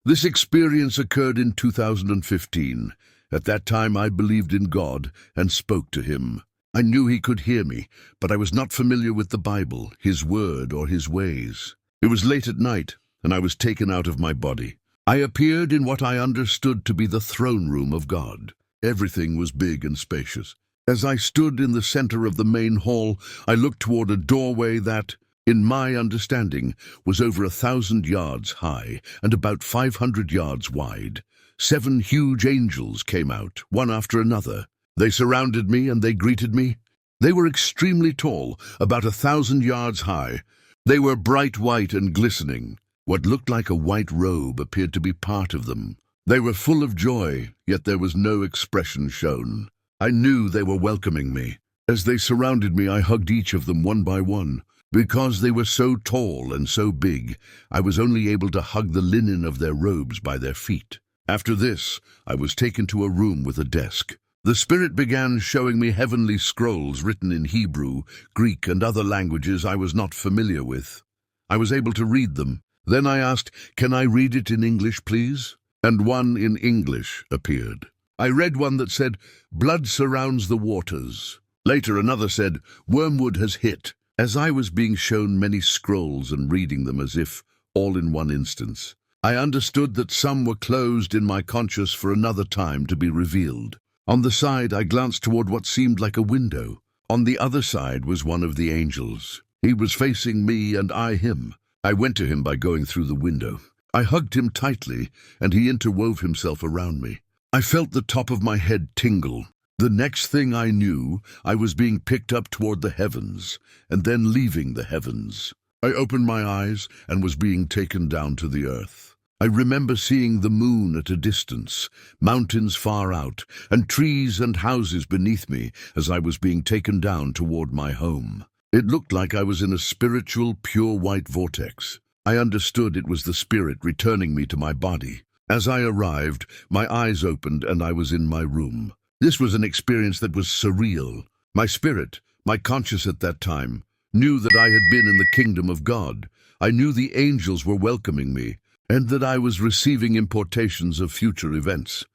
This experience occurred in 2015. At that time, I believed in God and spoke to Him. I knew He could hear me, but I was not familiar with the Bible, His Word, or His ways. It was late at night, and I was taken out of my body. I appeared in what I understood to be the throne room of God. Everything was big and spacious. As I stood in the center of the main hall, I looked toward a doorway that, in my understanding, was over 1,000 yards high and about 500 yards wide. 7 huge angels came out, one after another. They surrounded me and they greeted me. They were extremely tall, about 1,000 yards high. They were bright white and glistening. What looked like a white robe appeared to be part of them. They were full of joy, yet there was no expression shown. I knew they were welcoming me. As they surrounded me, I hugged each of them one by one. Because they were so tall and so big, I was only able to hug the linen of their robes by their feet. After this, I was taken to a room with a desk. The Spirit began showing me heavenly scrolls written in Hebrew, Greek, and other languages I was not familiar with. I was able to read them. Then I asked, "Can I read it in English, please?" And one in English appeared. I read one that said, "Blood surrounds the waters." Later another said, "Wormwood has hit." As I was being shown many scrolls and reading them as if all in one instance, I understood that some were closed in my conscious for another time to be revealed. On the side, I glanced toward what seemed like a window. On the other side was one of the angels. He was facing me and I him. I went to him by going through the window. I hugged him tightly, and he interwove himself around me. I felt the top of my head tingle. The next thing I knew, I was being picked up toward the heavens, and then leaving the heavens. I opened my eyes and was being taken down to the earth. I remember seeing the moon at a distance, mountains far out, and trees and houses beneath me as I was being taken down toward my home. It looked like I was in a spiritual, pure white vortex. I understood it was the Spirit returning me to my body. As I arrived, my eyes opened and I was in my room. This was an experience that was surreal. My spirit, my conscious at that time, knew that I had been in the kingdom of God. I knew the angels were welcoming me, and that I was receiving importations of future events.